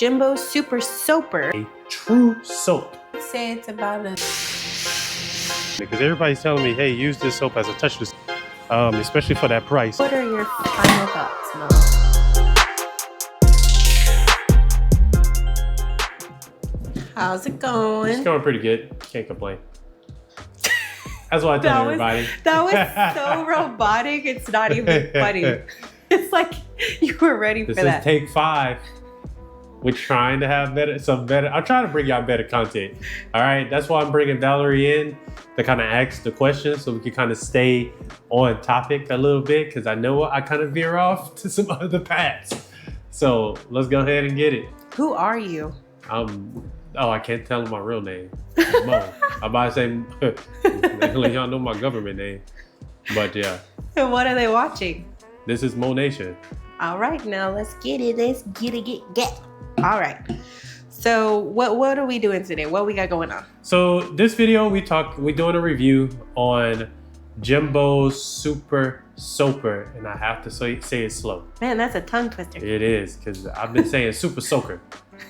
Jimbo Super Soaper. A true soap. Say it's about a... Because everybody's telling me, hey, use this soap as a touchless, especially for that price. What are your final thoughts, Mo? How's it going? It's going pretty good. Can't complain. That's what I tell everybody. That was so robotic. It's not even funny. It's like you were ready for that. This is take 5. We're trying to have I'm trying to bring y'all better content. All right, that's why I'm bringing Valerie in to kind of ask the questions so we can kind of stay on topic a little bit, because I know I kind of veer off to some other paths. So let's go ahead and get it. Who are you? I can't tell them my real name. Mo. I'm about to say, let y'all know my government name. But yeah. And what are they watching? This is Mo Nation. All right, now let's get it. Let's get it. All right. So what are we doing today? What we got going on? So this video, we're doing a review on Jimbo Super Soaper, and I have to say it slow. Man, that's a tongue twister. It is, because I've been saying Super Soaker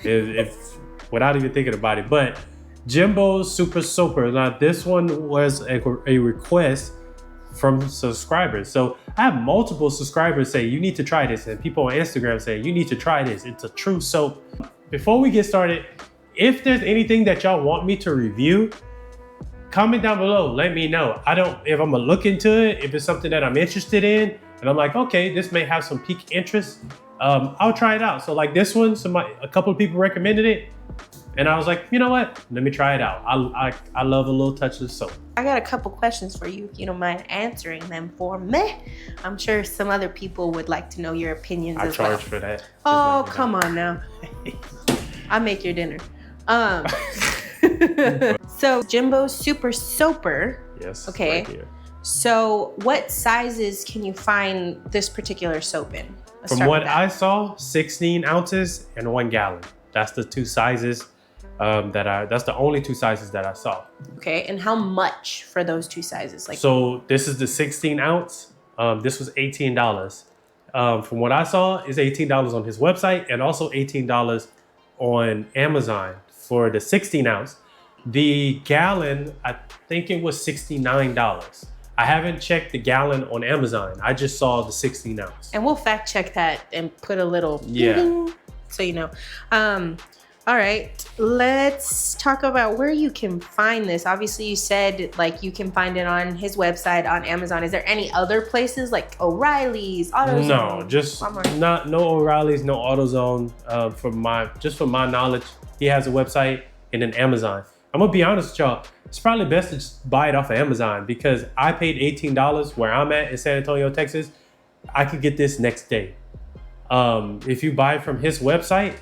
if without even thinking about it. But Jimbo Super Soaper. Now this one was a request from subscribers. So I have multiple subscribers say you need to try this, and people on Instagram say you need to try this. It's a true soap. Before we get started, if there's anything that y'all want me to review, comment down below. Let me know. If I'm gonna look into it, if it's something that I'm interested in, and I'm like, okay, this may have some peak interest, I'll try it out. So like this one, a couple of people recommended it, and I was like, you know what? Let me try it out. I love a little touchless soap. I got a couple questions for you, if you don't mind answering them for me. I'm sure some other people would like to know your opinions as well. I charge for that. Oh, come on now. I'll make your dinner. So Jimbo Super Soaper. Yes. Okay. Right here. So what sizes can you find this particular soap in? From what I saw, 16 ounces and 1 gallon. That's the 2 sizes. That's the only 2 sizes that I saw. Okay, and how much for those 2 sizes? So this is the 16 ounce. This was $18. From what I saw, it's $18 on his website, and also $18 on Amazon for the 16 ounce. The gallon, I think it was $69. I haven't checked the gallon on Amazon. I just saw the 16 ounce. And we'll fact check that and put a little ding, so you know. All right, let's talk about where you can find this. Obviously, you said like you can find it on his website, on Amazon. Is there any other places like O'Reilly's, AutoZone? No, just no O'Reilly's, no AutoZone. For my knowledge, he has a website and an Amazon. I'm gonna be honest with y'all. It's probably best to just buy it off of Amazon, because I paid $18 where I'm at in San Antonio, Texas. I could get this next day. If you buy from his website,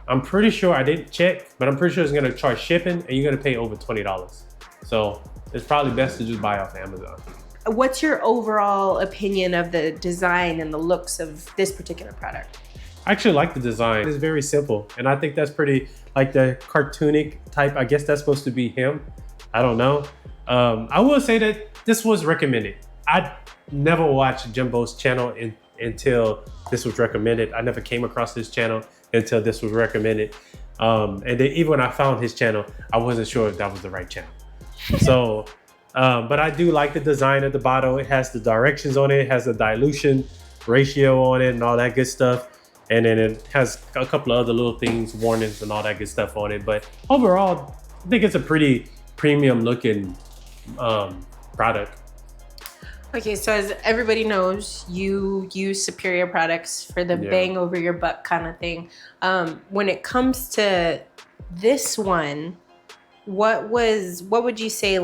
I'm pretty sure, I didn't check, but I'm pretty sure it's gonna charge shipping, and you're gonna pay over $20. So it's probably best to just buy off Amazon. What's your overall opinion of the design and the looks of this particular product? I actually like the design. It's very simple, and I think that's pretty, like the cartoonic type. I guess that's supposed to be him. I don't know. I will say that this was recommended. I never watched Jimbo's channel until this was recommended. I never came across this channel until this was recommended. And then even when I found his channel, I wasn't sure if that was the right channel. So, but I do like the design of the bottle. It has the directions on it. It has the dilution ratio on it and all that good stuff. And then it has a couple of other little things, warnings and all that good stuff on it. But overall, I think it's a pretty premium looking product. Okay, so as everybody knows, you use superior products for the bang over your buck kind of thing. When it comes to this one, what would you say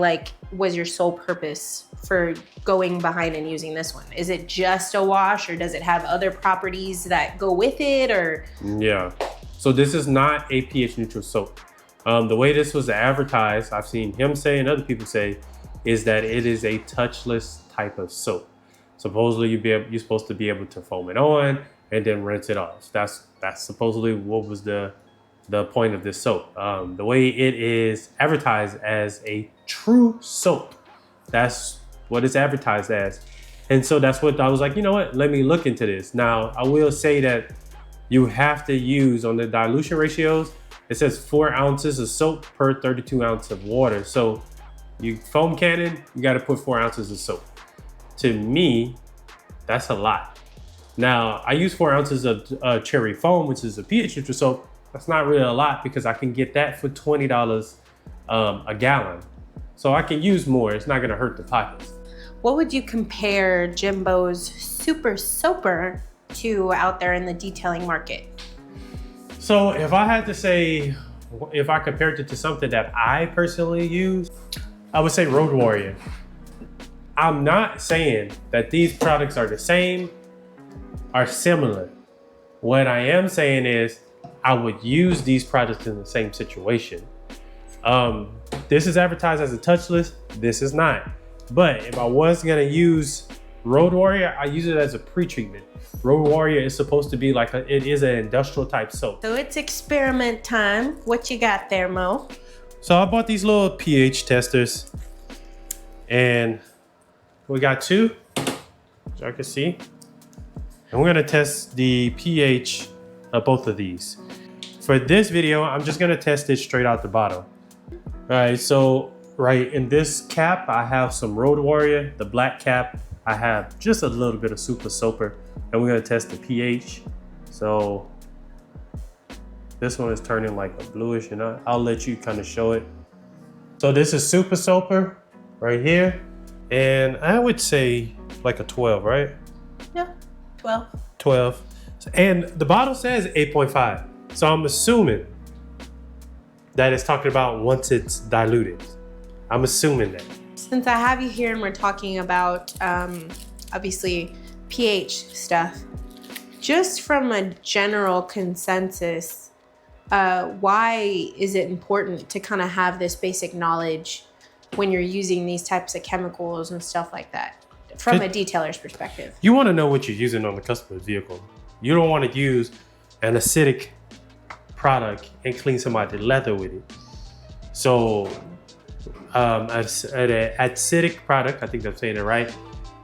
was your sole purpose for going behind and using this one? Is it just a wash, or does it have other properties that go with it, or? Yeah, so this is not a pH neutral soap. The way this was advertised, I've seen him say and other people say, is that it is a touchless type of soap. Supposedly you're supposed to be able to foam it on and then rinse it off. That's supposedly what was the point of this soap. The way it is advertised as a true soap, that's what it's advertised as. And so that's what I was like, you know what, let me look into this. Now I will say that you have to use on the dilution ratios. It says 4 ounces of soap per 32 ounces of water. So you foam cannon, you got to put 4 ounces of soap. To me, that's a lot. Now I use 4 ounces of cherry foam, which is a pH neutral soap. That's not really a lot because I can get that for $20 a gallon. So I can use more. It's not going to hurt the pockets. What would you compare Jimbo's Super Soaper to out there in the detailing market? So if I had to say, if I compared it to something that I personally use, I would say Road Warrior. I'm not saying that these products are the same, are similar. What I am saying is I would use these products in the same situation. This is advertised as a touchless, this is not. But if I was gonna use Road Warrior, I use it as a pre-treatment. Road Warrior is supposed to be like it is an industrial type soap. So it's experiment time. What you got there, Mo? So I bought these little pH testers and we got 2, as y'all can see. And we're gonna test the pH of both of these. For this video, I'm just gonna test it straight out the bottle. All right, so right in this cap, I have some Road Warrior. The black cap, I have just a little bit of Super Soaper, and we're gonna test the pH. So this one is turning like a bluish, and I'll let you kind of show it. So this is Super Soaper right here, and I would say like a 12, right? Yeah, 12. 12, and the bottle says 8.5. So I'm assuming that it's talking about once it's diluted. I'm assuming that. Since I have you here and we're talking about obviously pH stuff, just from a general consensus, why is it important to kind of have this basic knowledge when you're using these types of chemicals and stuff like that from a detailer's perspective? You want to know what you're using on the customer's vehicle. You don't want to use an acidic product and clean somebody's leather with it. So an acidic product, I think I'm saying it right,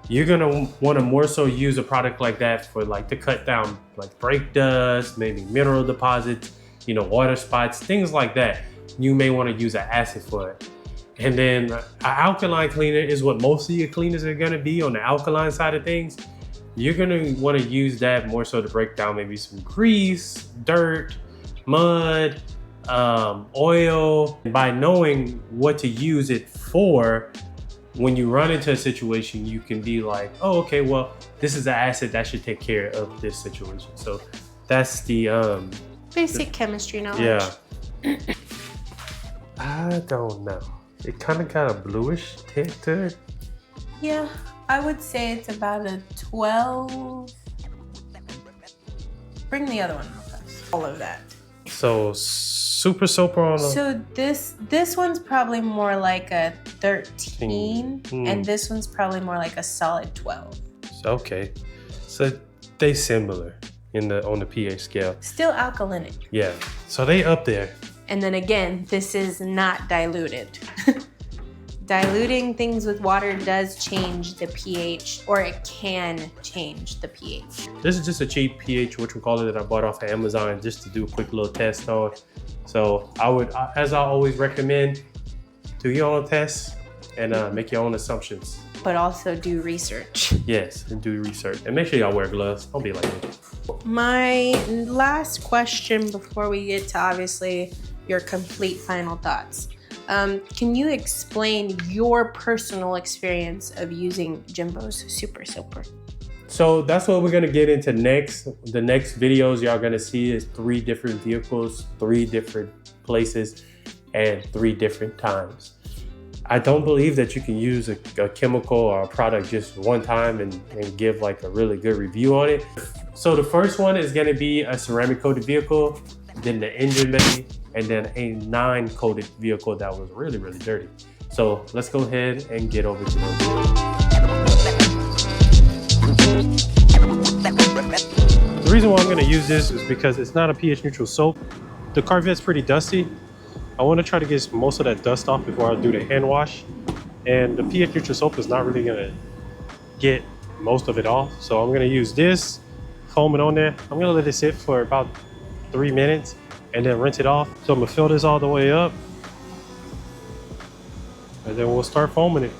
you're gonna want to more so use a product like that for like to cut down like brake dust, maybe mineral deposits, you know, water spots, things like that. You may want to use an acid for it. And then an alkaline cleaner is what most of your cleaners are gonna be on the alkaline side of things. You're gonna want to use that more so to break down maybe some grease, dirt, mud, oil. By knowing what to use it for, when you run into a situation, you can be like, oh, okay, well, this is an acid that should take care of this situation. So that's the basic chemistry knowledge. Yeah. I don't know. It kind of got a bluish tint to it. Yeah, I would say it's about a 12. Bring the other one up. All of that. So Super Soaper on So this one's probably more like a 13, and this one's probably more like a solid 12. Okay, so they similar on the pH scale. Still alkalinic. Yeah, so they up there. And then again, this is not diluted. Diluting things with water does change the pH, or it can change the pH. This is just a cheap pH, whatchamacallit, that I bought off of Amazon just to do a quick little test on. So I would, as I always recommend, do your own tests and make your own assumptions. But also do research. Yes, and do research. And make sure y'all wear gloves. Don't be like me. My last question before we get to obviously your complete final thoughts. Can you explain your personal experience of using Jimbo's Super Soaper? So that's what we're gonna get into next. The next videos y'all gonna see is 3 different vehicles, 3 different places, and 3 different times. I don't believe that you can use a chemical or a product just one time and give like a really good review on it. So the first one is gonna be a ceramic coated vehicle, then the engine bay, and then a 9 coated vehicle that was really, really dirty. So let's go ahead and get over to those. The reason why I'm gonna use this is because it's not a pH neutral soap. The Corvette's pretty dusty. I wanna try to get most of that dust off before I do the hand wash. And the pH neutral soap is not really gonna get most of it off. So I'm gonna use this foam it on there. I'm gonna let it sit for about 3 minutes and then rinse it off. So I'm gonna fill this all the way up and then we'll start foaming it.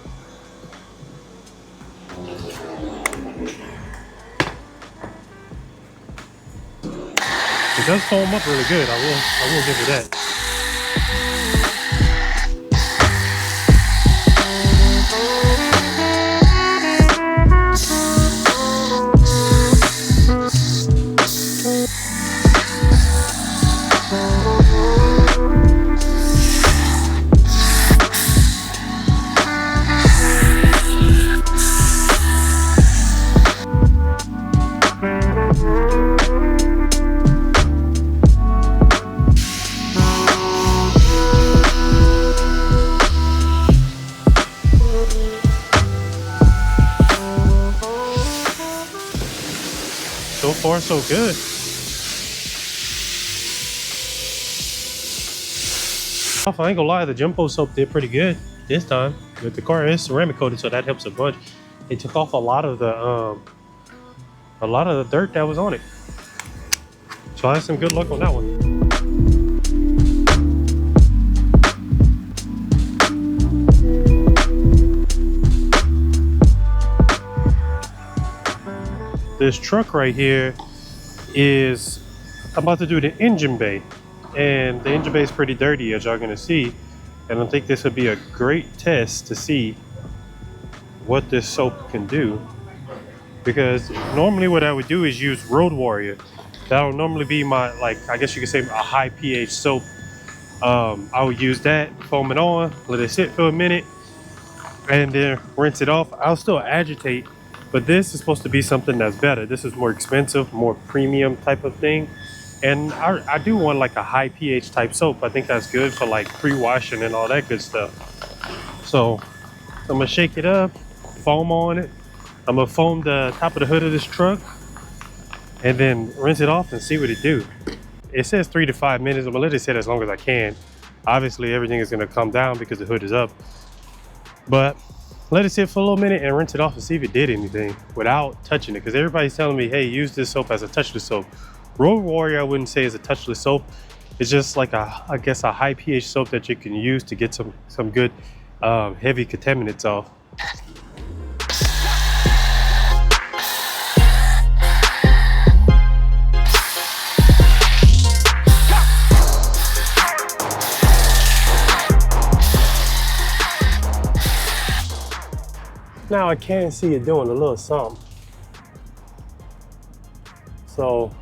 It does foam up really good. I will give it that. So far, so good. I ain't gonna lie, the Jimbo soap did pretty good this time. With the car is ceramic coated, so that helps a bunch. It took off a lot of the dirt that was on it. So I had some good luck on that one. This truck right here is, I'm about to do the engine bay, and the engine bay is pretty dirty, as y'all gonna see, and I think this would be a great test to see what this soap can do, because normally what I would do is use Road Warrior. That'll normally be my, like, I guess you could say a high pH soap. I would use that, foam it on, let it sit for a minute, and then rinse it off. I'll still agitate, but this is supposed to be something that's better. This is more expensive, more premium type of thing. And I do want like a high pH type soap. I think that's good for like pre-washing and all that good stuff. So I'm gonna shake it up, foam on it. I'm gonna foam the top of the hood of this truck and then rinse it off and see what it do. It says 3 to 5 minutes. I'm gonna let it sit as long as I can. Obviously everything is gonna come down because the hood is up. But let it sit for a little minute and rinse it off and see if it did anything without touching it. Because everybody's telling me, hey, use this soap as a touchless soap. Road Warrior, I wouldn't say is a touchless soap. It's just like I guess a high pH soap that you can use to get some good heavy contaminants off. Now I can see it doing a little something. So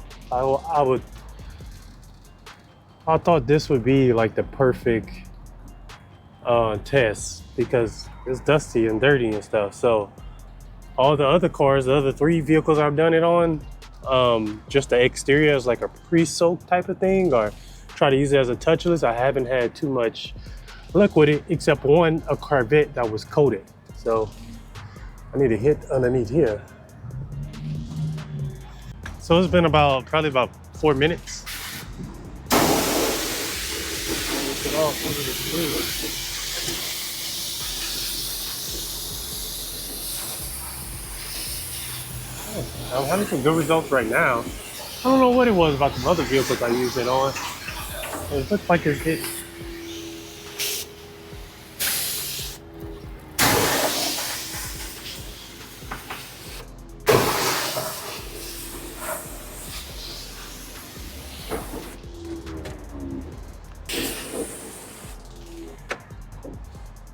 I thought this would be like the perfect test because it's dusty and dirty and stuff. So all the other cars, the other 3 vehicles I've done it on, just the exterior is like a pre-soak type of thing, or try to use it as a touchless. I haven't had too much luck with it, except a Corvette that was coated. So I need to hit underneath here. So it's been probably about 4 minutes. I'm having some good results right now. I don't know what it was about the other vehicles I used it on. It looks like it's hit.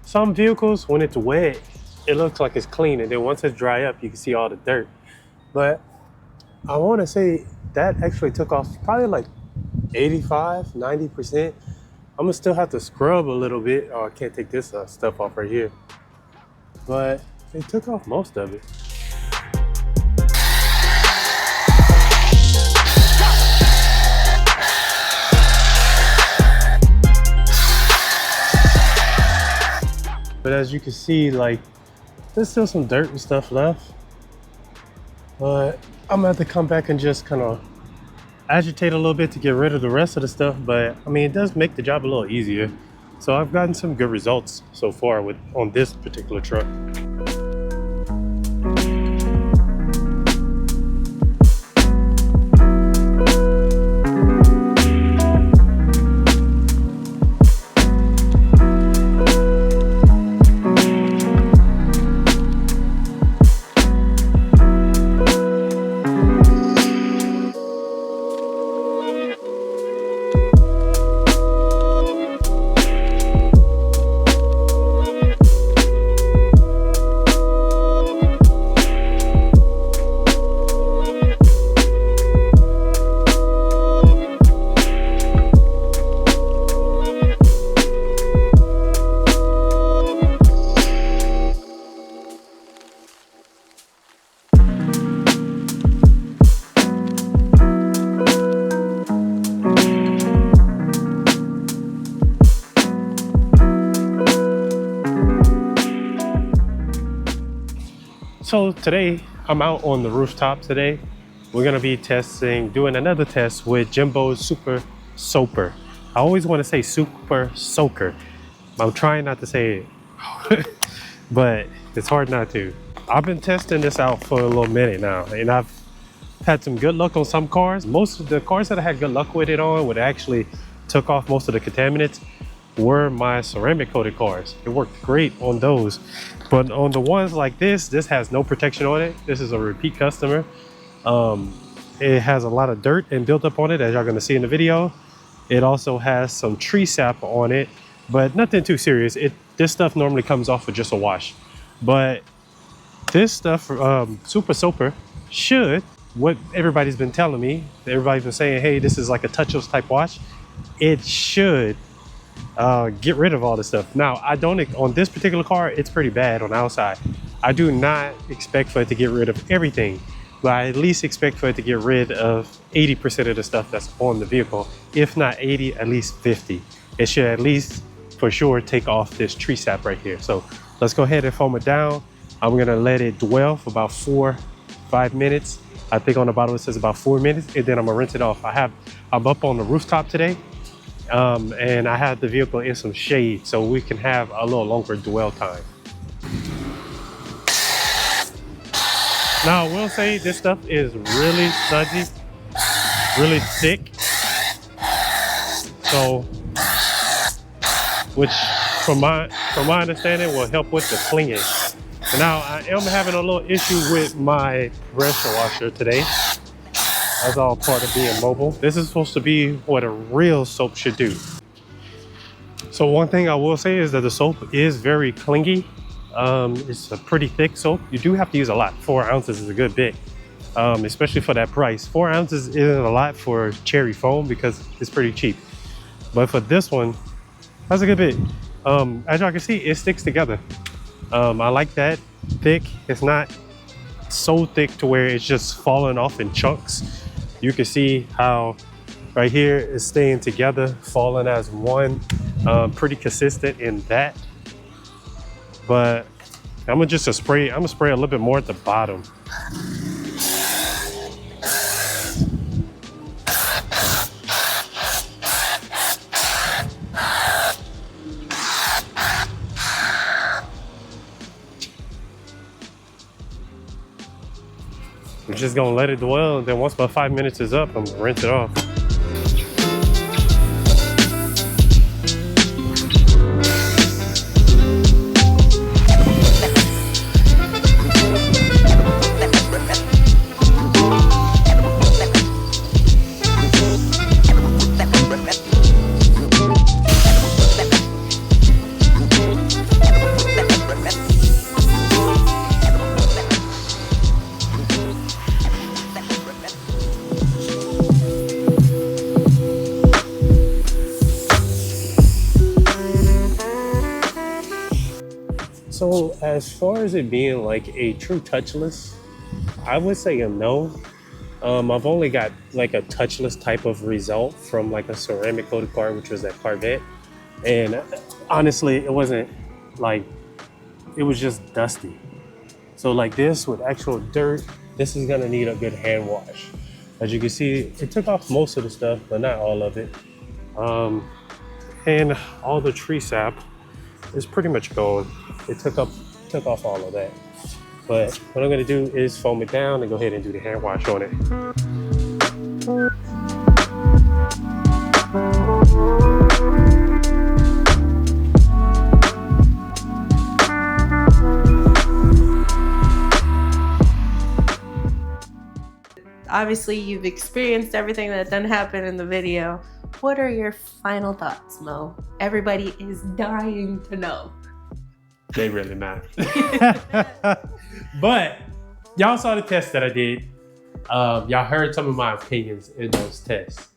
Some vehicles, when it's wet, it looks like it's clean, and then once it's dry up, you can see all the dirt. But I want to say that actually took off probably like 85, 90%. I'm gonna still have to scrub a little bit. Oh, I can't take this stuff off right here. But it took off most of it. But as you can see, like, there's still some dirt and stuff left. But I'm gonna have to come back and just kind of agitate a little bit to get rid of the rest of the stuff. But I mean, it does make the job a little easier. So I've gotten some good results so far on this particular truck. So today I'm out on the rooftop today. We're gonna be doing another test with Jimbo Super Soaper. I always want to say Super Soaker. I'm trying not to say it, but it's hard not to. I've been testing this out for a little minute now, and I've had some good luck on some cars. Most of the cars that I had good luck with it on, would actually took off most of the contaminants, were my ceramic coated cars. It worked great on those. But on the ones like this has no protection on it. This is a repeat customer. It has a lot of dirt and built up on it, as y'all gonna see in the video. It also has some tree sap on it, but nothing too serious. This stuff normally comes off with just a wash. But this stuff, Super Soaper, should, what everybody's been telling me, everybody's been saying, hey, this is like a touchless type wash. It should get rid of all this stuff. Now, on this particular car, it's pretty bad on the outside. I do not expect for it to get rid of everything, but I at least expect for it to get rid of 80% of the stuff that's on the vehicle. If not 80, at least 50. It should at least for sure take off this tree sap right here. So let's go ahead and foam it down. I'm gonna let it dwell for about 4-5 minutes. I think on the bottle it says about 4 minutes, and then I'm gonna rinse it off. I'm up on the rooftop today, and I have the vehicle in some shade so we can have a little longer dwell time. Now, I will say this stuff is really smudgy, really thick. So, which from my understanding will help with the clinging. Now, I am having a little issue with my pressure washer today. That's all part of being mobile. This is supposed to be what a real soap should do. So one thing I will say is that the soap is very clingy. It's a pretty thick soap. You do have to use a lot. 4 ounces is a good bit, especially for that price. 4 ounces isn't a lot for cherry foam because it's pretty cheap. But for this one, that's a good bit. As y'all can see, it sticks together. I like that thick. It's not so thick to where it's just falling off in chunks. You can see how right here is staying together, falling as one, pretty consistent in that. But I'm gonna spray a little bit more at the bottom. I'm just gonna let it dwell, and then once about 5 minutes is up, I'm gonna rinse it off. So as far as it being like a true touchless, I would say a no. I've only got like a touchless type of result from like a ceramic coated car, which was that Corvette. And honestly, it wasn't like, it was just dusty. So like this with actual dirt, this is gonna need a good hand wash. As you can see, it took off most of the stuff, but not all of it. And all the tree sap is pretty much gone. It took off all of that. But what I'm gonna do is foam it down and go ahead and do the hand wash on it. Obviously, you've experienced everything that done happened in the video. What are your final thoughts, Mo? Everybody is dying to know. They really matter. But y'all saw the test that I did. Y'all heard some of my opinions in those tests.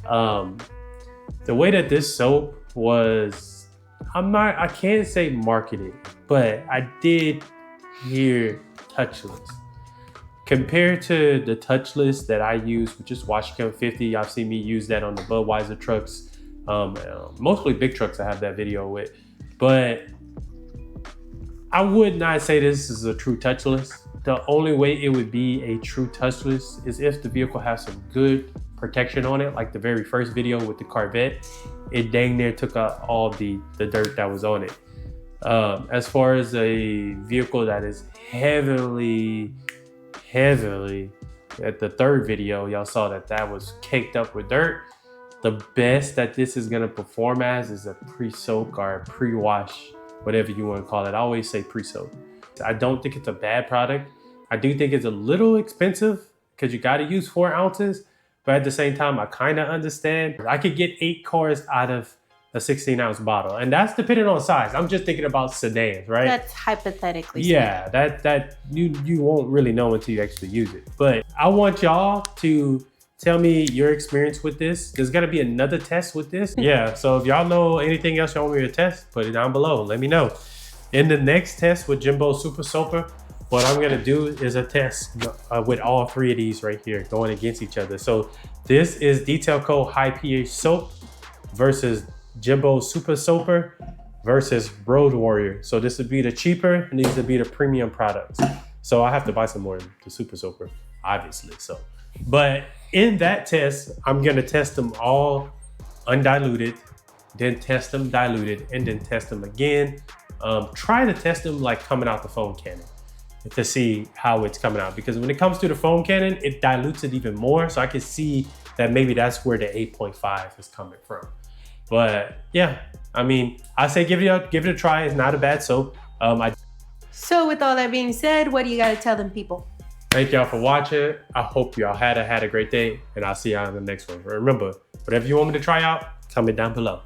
The way that this soap was, I can't say marketed, but I did hear touchless. Compared to the touchless that I use, which is Washington 50, y'all seen me use that on the Budweiser trucks. Mostly big trucks I have that video with. But I would not say this is a true touchless. The only way it would be a true touchless is if the vehicle has some good protection on it, like the very first video with the Corvette. It dang near took out all the dirt that was on it. As far as a vehicle that is heavily, at the third video, y'all saw that was caked up with dirt. The best that this is gonna perform as is a pre-soak or a pre-wash, whatever you wanna call it. I always say pre-soak. I don't think it's a bad product. I do think it's a little expensive because you gotta use 4 ounces, but at the same time, I kinda understand. I could get 8 cars out of a 16-ounce bottle, and that's depending on size. I'm just thinking about sedans, right? That's hypothetically. Yeah, that you won't really know until you actually use it. But I want y'all to tell me your experience with this. There's gonna be another test with this. Yeah, so if y'all know anything else y'all want me to test, put it down below. Let me know. In the next test with Jimbo Super Soaper, what I'm gonna do is a test with all 3 of these right here going against each other. So this is Detail Co High pH Soap versus Jimbo Super Soaper versus Road Warrior. So this would be the cheaper and these would be the premium products. So I have to buy some more of the Super Soaper, obviously. So, but in that test, I'm gonna test them all undiluted, then test them diluted, and then test them again. Try to test them like coming out the foam cannon to see how it's coming out. Because when it comes to the foam cannon, it dilutes it even more. So I can see that maybe that's where the 8.5 is coming from. But yeah, I mean, I say give it a try. It's not a bad soap. So with all that being said, what do you got to tell them people? Thank y'all for watching. I hope y'all had a great day, and I'll see y'all in the next one. Remember, whatever you want me to try out, comment down below.